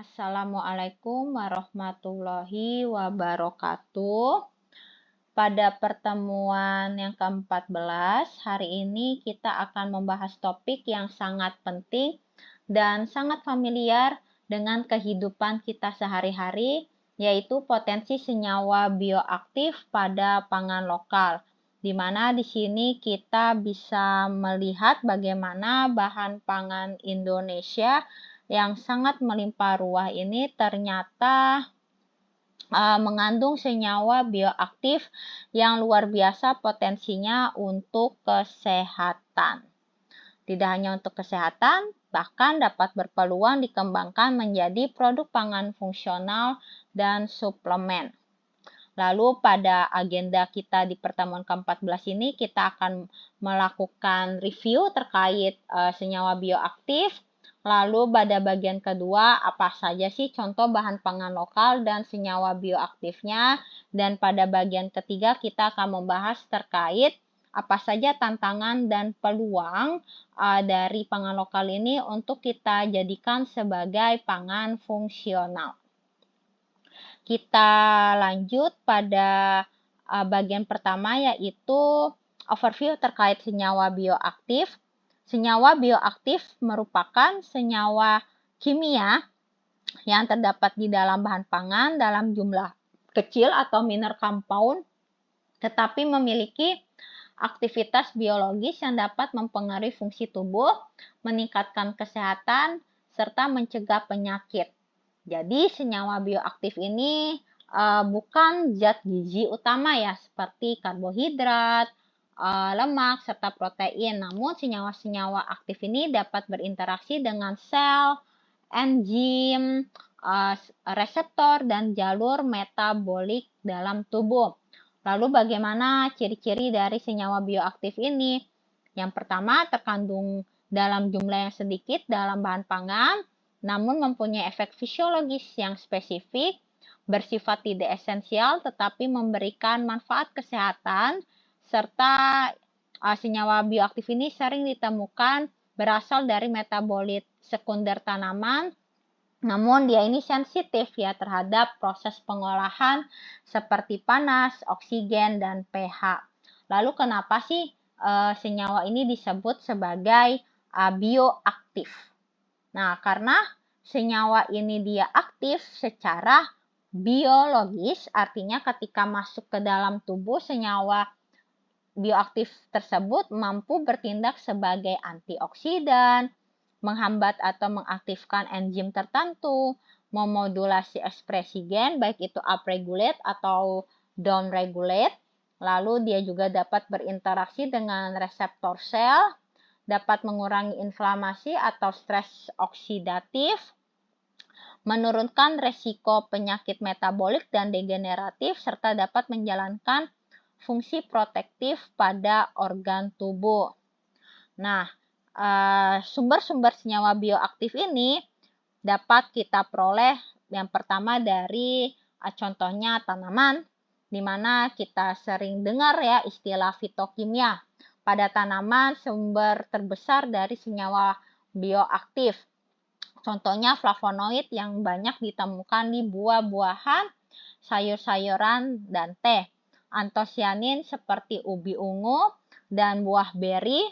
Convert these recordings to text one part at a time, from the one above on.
Assalamualaikum warahmatullahi wabarakatuh. Pada pertemuan yang ke-14, hari ini kita akan membahas topik yang sangat penting dan sangat familiar dengan kehidupan kita sehari-hari, yaitu potensi senyawa bioaktif pada pangan lokal. Di mana di sini kita bisa melihat bagaimana bahan pangan Indonesia yang sangat melimpah ruah ini ternyata mengandung senyawa bioaktif yang luar biasa potensinya untuk kesehatan. Tidak hanya untuk kesehatan, bahkan dapat berpeluang dikembangkan menjadi produk pangan fungsional dan suplemen. Lalu pada agenda kita di pertemuan ke-14 ini kita akan melakukan review terkait senyawa bioaktif. Lalu pada bagian kedua, apa saja sih contoh bahan pangan lokal dan senyawa bioaktifnya. Dan pada bagian ketiga kita akan membahas terkait apa saja tantangan dan peluang dari pangan lokal ini untuk kita jadikan sebagai pangan fungsional. Kita lanjut pada bagian pertama, yaitu overview terkait senyawa bioaktif. Senyawa bioaktif merupakan senyawa kimia yang terdapat di dalam bahan pangan dalam jumlah kecil atau minor compound, tetapi memiliki aktivitas biologis yang dapat mempengaruhi fungsi tubuh, meningkatkan kesehatan, serta mencegah penyakit. Jadi senyawa bioaktif ini bukan zat gizi utama ya, seperti karbohidrat, lemak, serta protein. Namun senyawa-senyawa aktif ini dapat berinteraksi dengan sel, enzim, reseptor, dan jalur metabolik dalam tubuh. Lalu bagaimana ciri-ciri dari senyawa bioaktif ini? Yang pertama, terkandung dalam jumlah yang sedikit dalam bahan pangan, namun mempunyai efek fisiologis yang spesifik, bersifat tidak esensial tetapi memberikan manfaat kesehatan, serta senyawa bioaktif ini sering ditemukan berasal dari metabolit sekunder tanaman, namun dia ini sensitif ya terhadap proses pengolahan seperti panas, oksigen, dan pH. Lalu kenapa sih senyawa ini disebut sebagai bioaktif? Nah, karena senyawa ini dia aktif secara biologis, artinya ketika masuk ke dalam tubuh, senyawa bioaktif tersebut mampu bertindak sebagai antioksidan, menghambat atau mengaktifkan enzim tertentu, memodulasi ekspresi gen, baik itu upregulate atau downregulate. Lalu dia juga dapat berinteraksi dengan reseptor sel, dapat mengurangi inflamasi atau stres oksidatif, menurunkan resiko penyakit metabolik dan degeneratif, serta dapat menjalankan fungsi protektif pada organ tubuh. Nah, sumber-sumber senyawa bioaktif ini dapat kita peroleh yang pertama dari contohnya tanaman, di mana kita sering dengar ya istilah fitokimia. Pada tanaman sumber terbesar dari senyawa bioaktif. Contohnya flavonoid yang banyak ditemukan di buah-buahan, sayur-sayuran, dan teh. Antosianin seperti ubi ungu dan buah beri,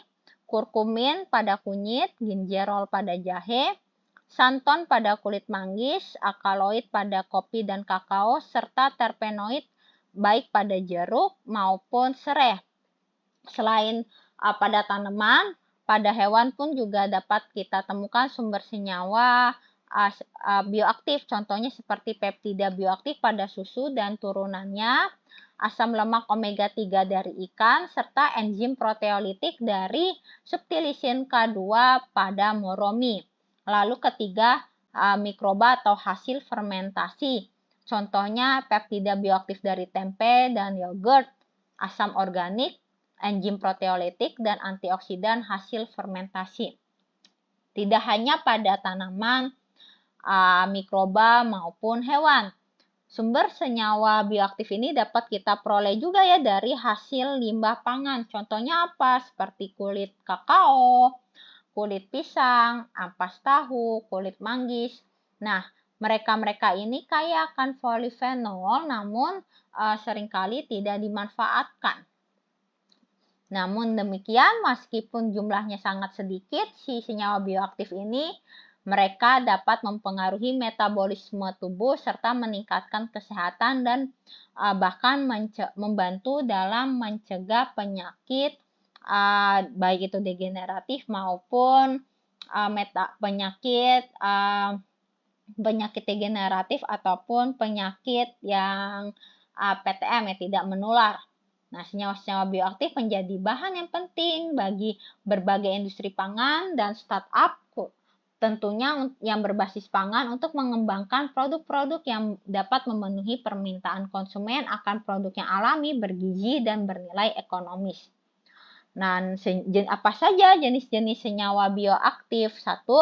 kurkumin pada kunyit, ginjerol pada jahe, santon pada kulit manggis, alkaloid pada kopi dan kakao, serta terpenoid baik pada jeruk maupun serai. Selain pada tanaman, pada hewan pun juga dapat kita temukan sumber senyawa bioaktif. Contohnya seperti peptida bioaktif pada susu dan turunannya, asam lemak omega 3 dari ikan, serta enzim proteolitik dari subtilisin K2 pada moromi. Lalu ketiga, mikroba atau hasil fermentasi. Contohnya peptida bioaktif dari tempe dan yogurt, asam organik, enzim proteolitik, dan antioksidan hasil fermentasi. Tidak hanya pada tanaman, mikroba maupun hewan. Sumber senyawa bioaktif ini dapat kita peroleh juga ya dari hasil limbah pangan. Contohnya apa? Seperti kulit kakao, kulit pisang, ampas tahu, kulit manggis. Nah, Mereka-mereka ini kaya akan polifenol, namun seringkali tidak dimanfaatkan. Namun demikian, meskipun jumlahnya sangat sedikit, si senyawa bioaktif ini mereka dapat mempengaruhi metabolisme tubuh serta meningkatkan kesehatan dan bahkan membantu dalam mencegah penyakit baik itu degeneratif maupun penyakit degeneratif ataupun penyakit yang PTM yang tidak menular. Nah, senyawa-senyawa bioaktif menjadi bahan yang penting bagi berbagai industri pangan dan startup, tentunya yang berbasis pangan untuk mengembangkan produk-produk yang dapat memenuhi permintaan konsumen akan produk yang alami, bergizi, dan bernilai ekonomis. Nah, apa saja jenis-jenis senyawa bioaktif? Satu,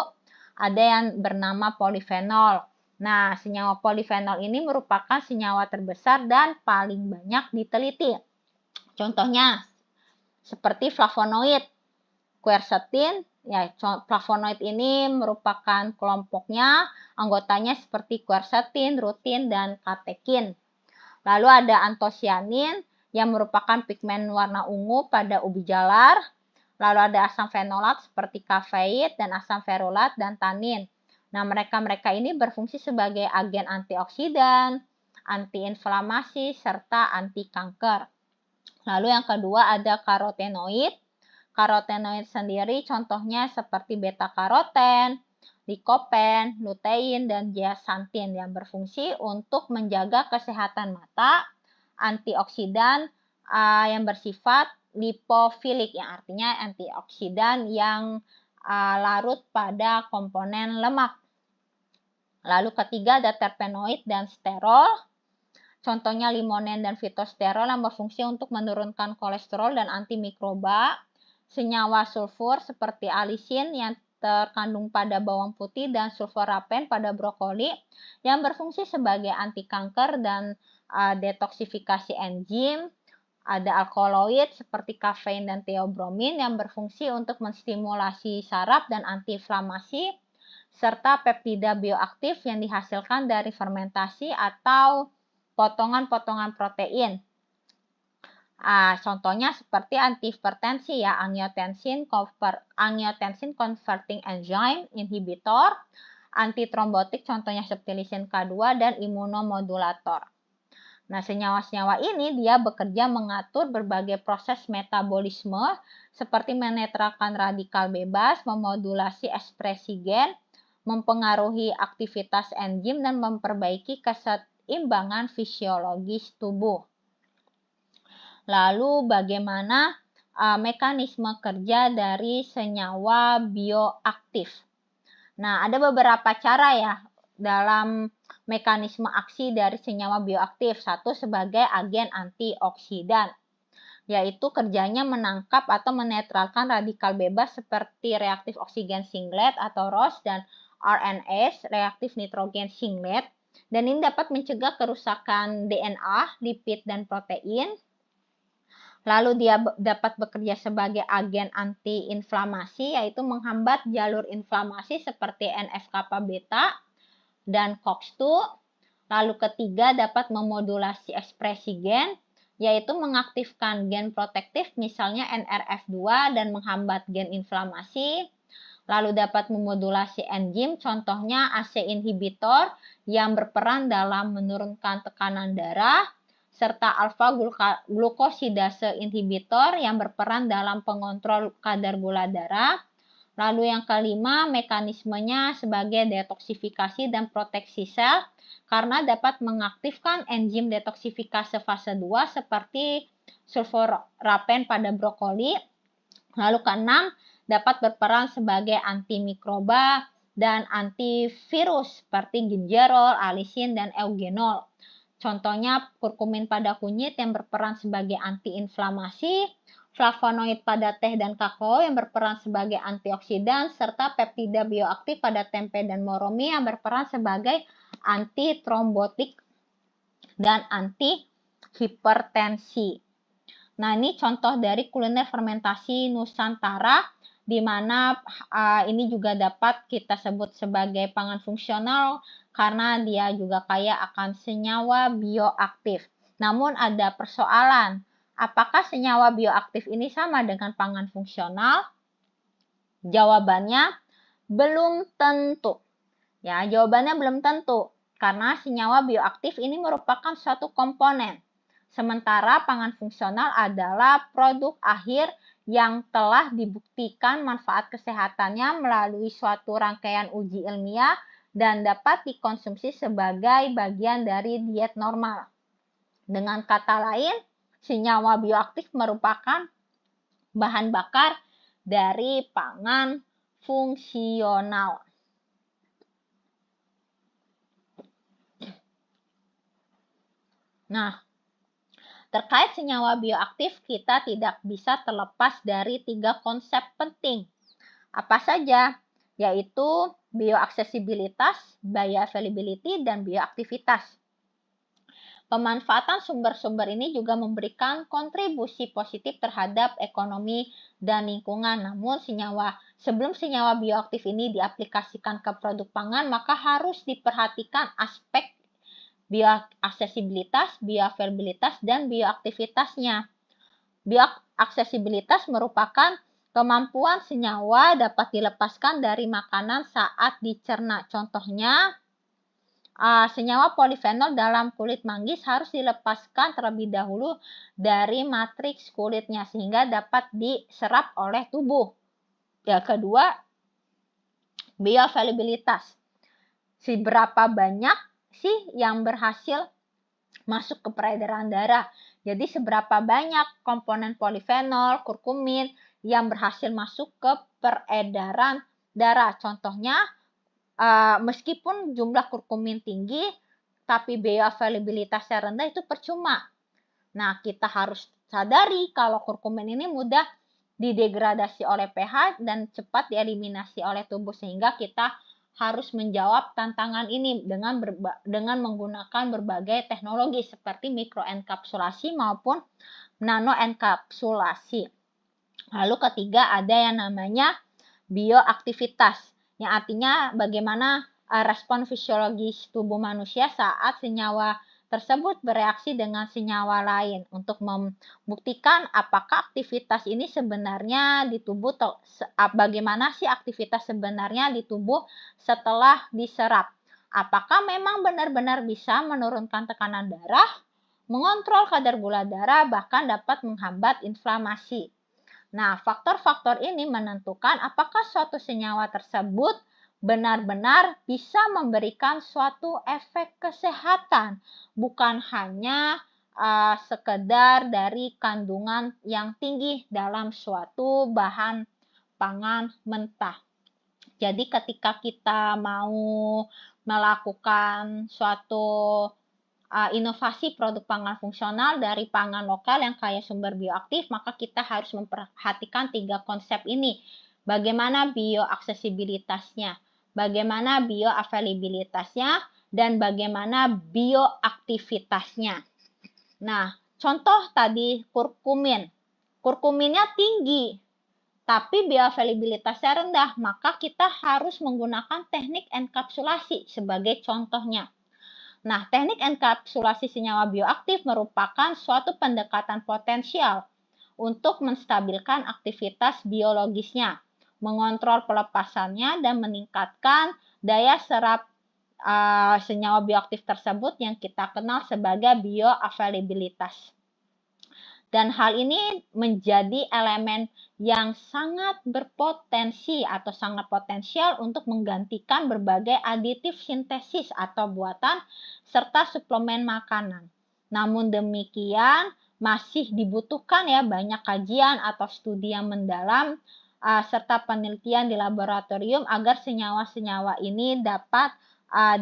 ada yang bernama polifenol. Nah, senyawa polifenol ini merupakan senyawa terbesar dan paling banyak diteliti. Contohnya seperti flavonoid, quercetin. Ya, flavonoid ini merupakan kelompoknya, anggotanya seperti quercetin, rutin, dan katekin. Lalu ada antosianin yang merupakan pigmen warna ungu pada ubi jalar. Lalu ada asam fenolat seperti kafeit dan asam ferulat dan tanin. Nah, mereka ini berfungsi sebagai agen antioksidan, antiinflamasi, serta anti kanker. Lalu yang kedua ada karotenoid. Karotenoid sendiri contohnya seperti beta-karoten, likopen, lutein, dan zeaxanthin yang berfungsi untuk menjaga kesehatan mata, antioksidan yang bersifat lipofilik yang artinya antioksidan yang larut pada komponen lemak. Lalu ketiga ada terpenoid dan sterol. Contohnya limonen dan fitosterol yang berfungsi untuk menurunkan kolesterol dan antimikroba. Senyawa sulfur seperti alisin yang terkandung pada bawang putih dan sulforapen pada brokoli yang berfungsi sebagai anti kanker dan detoksifikasi enzim. Ada alkaloid seperti kafein dan theobromine yang berfungsi untuk menstimulasi saraf dan antiinflamasi, serta peptida bioaktif yang dihasilkan dari fermentasi atau potongan-potongan protein. Contohnya seperti antihipertensi ya, angiotensin converting enzyme inhibitor, antitrombotik contohnya seperti lisin K2 dan imunomodulator. Nah, senyawa-senyawa ini dia bekerja mengatur berbagai proses metabolisme seperti menetralkan radikal bebas, memodulasi ekspresi gen, mempengaruhi aktivitas enzim dan memperbaiki keseimbangan fisiologis tubuh. Lalu bagaimana mekanisme kerja dari senyawa bioaktif? Nah, ada beberapa cara ya dalam mekanisme aksi dari senyawa bioaktif. Satu, sebagai agen antioksidan, yaitu kerjanya menangkap atau menetralkan radikal bebas seperti reaktif oksigen singlet atau ROS dan RNase, reaktif nitrogen singlet, dan ini dapat mencegah kerusakan DNA, lipid, dan protein. Lalu dia dapat bekerja sebagai agen antiinflamasi, yaitu menghambat jalur inflamasi seperti NF-kappa beta dan COX-2. Lalu ketiga, dapat memodulasi ekspresi gen, yaitu mengaktifkan gen protektif misalnya NRF2 dan menghambat gen inflamasi. Lalu dapat memodulasi enzim, contohnya ACE inhibitor yang berperan dalam menurunkan tekanan darah, serta alfa glukosidase inhibitor yang berperan dalam pengontrol kadar gula darah. Lalu yang kelima, mekanismenya sebagai detoksifikasi dan proteksi sel karena dapat mengaktifkan enzim detoksifikasi fase 2 seperti sulforapen pada brokoli. Lalu keenam, dapat berperan sebagai antimikroba dan antivirus seperti gingerol, alisin, dan eugenol. Contohnya kurkumin pada kunyit yang berperan sebagai antiinflamasi, flavonoid pada teh dan kakao yang berperan sebagai antioksidan, serta peptida bioaktif pada tempe dan moromi yang berperan sebagai antitrombotik dan antihipertensi. Nah, ini contoh dari kuliner fermentasi Nusantara di mana ini juga dapat kita sebut sebagai pangan fungsional karena dia juga kaya akan senyawa bioaktif. Namun ada persoalan, apakah senyawa bioaktif ini sama dengan pangan fungsional? Jawabannya belum tentu. Ya, jawabannya belum tentu karena senyawa bioaktif ini merupakan suatu komponen. Sementara pangan fungsional adalah produk akhir yang telah dibuktikan manfaat kesehatannya melalui suatu rangkaian uji ilmiah dan dapat dikonsumsi sebagai bagian dari diet normal. Dengan kata lain, senyawa bioaktif merupakan bahan bakar dari pangan fungsional. Nah, terkait senyawa bioaktif, kita tidak bisa terlepas dari 3 konsep penting. Apa saja? Yaitu bioaksesibilitas, bioavailability, dan bioaktivitas. Pemanfaatan sumber-sumber ini juga memberikan kontribusi positif terhadap ekonomi dan lingkungan. Namun sebelum senyawa bioaktif ini diaplikasikan ke produk pangan, maka harus diperhatikan aspek bioaksesibilitas, bioavailabilitas, dan bioaktivitasnya. Bioaksesibilitas merupakan kemampuan senyawa dapat dilepaskan dari makanan saat dicerna. Contohnya, senyawa polifenol dalam kulit manggis harus dilepaskan terlebih dahulu dari matriks kulitnya sehingga dapat diserap oleh tubuh. Yang kedua, bioavailabilitas. Seberapa banyak sih yang berhasil masuk ke peredaran darah. Jadi seberapa banyak komponen polifenol, kurkumin yang berhasil masuk ke peredaran darah. Contohnya, meskipun jumlah kurkumin tinggi, tapi bioavailabilitasnya rendah itu percuma. Nah, kita harus sadari kalau kurkumin ini mudah didegradasi oleh pH dan cepat dieliminasi oleh tubuh sehingga kita harus menjawab tantangan ini dengan menggunakan berbagai teknologi seperti mikroenkapsulasi maupun nanoenkapsulasi. Lalu ketiga ada yang namanya bioaktivitas, yang artinya bagaimana respon fisiologis tubuh manusia saat senyawa tersebut bereaksi dengan senyawa lain untuk membuktikan apakah aktivitas ini sebenarnya di tubuh, bagaimana sih aktivitas sebenarnya di tubuh setelah diserap. Apakah memang benar-benar bisa menurunkan tekanan darah, mengontrol kadar gula darah, bahkan dapat menghambat inflamasi. Nah, faktor-faktor ini menentukan apakah suatu senyawa tersebut benar-benar bisa memberikan suatu efek kesehatan, bukan hanya sekedar dari kandungan yang tinggi dalam suatu bahan pangan mentah. Jadi ketika kita mau melakukan suatu inovasi produk pangan fungsional dari pangan lokal yang kaya sumber bioaktif, maka kita harus memperhatikan 3 konsep ini. Bagaimana bioaksesibilitasnya, bagaimana bioavailabilitasnya, dan bagaimana bioaktivitasnya. Nah, contoh tadi kurkumin. Kurkuminnya tinggi, tapi bioavailabilitasnya rendah, maka kita harus menggunakan teknik enkapsulasi sebagai contohnya. Nah, teknik enkapsulasi senyawa bioaktif merupakan suatu pendekatan potensial untuk menstabilkan aktivitas biologisnya, mengontrol pelepasannya, dan meningkatkan daya serap senyawa bioaktif tersebut yang kita kenal sebagai bioavailabilitas. Dan hal ini menjadi elemen yang sangat berpotensi atau sangat potensial untuk menggantikan berbagai aditif sintesis atau buatan serta suplemen makanan. Namun demikian, masih dibutuhkan ya banyak kajian atau studi yang mendalam serta penelitian di laboratorium agar senyawa-senyawa ini dapat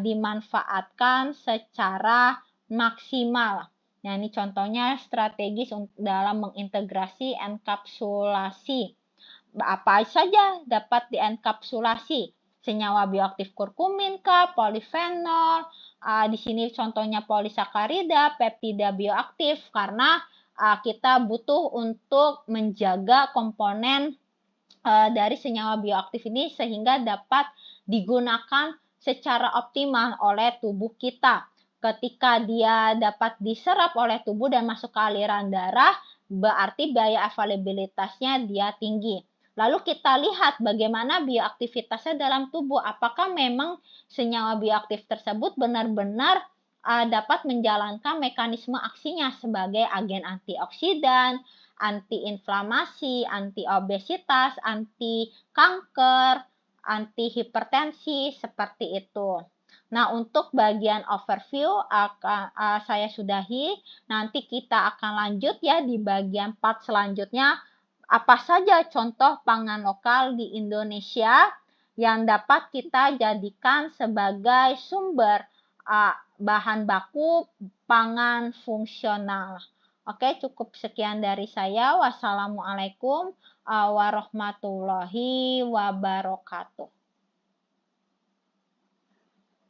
dimanfaatkan secara maksimal. Nah, ini contohnya strategis dalam mengintegrasi enkapsulasi. Apa saja dapat dienkapsulasi? Senyawa bioaktif kurkumin kah, polifenol, di sini contohnya polisakarida, peptida bioaktif karena kita butuh untuk menjaga komponen dari senyawa bioaktif ini sehingga dapat digunakan secara optimal oleh tubuh kita. Ketika dia dapat diserap oleh tubuh dan masuk ke aliran darah, berarti bioavailabilitasnya dia tinggi. Lalu kita lihat bagaimana bioaktivitasnya dalam tubuh. Apakah memang senyawa bioaktif tersebut benar-benar dapat menjalankan mekanisme aksinya sebagai agen antioksidan, anti-inflamasi, anti-obesitas, anti-kanker, anti-hipertensi, seperti itu. Nah, untuk bagian overview saya sudahi. Nanti kita akan lanjut ya di bagian part selanjutnya. Apa saja contoh pangan lokal di Indonesia yang dapat kita jadikan sebagai sumber bahan baku pangan fungsional. Oke, cukup sekian dari saya. Wassalamualaikum warahmatullahi wabarakatuh.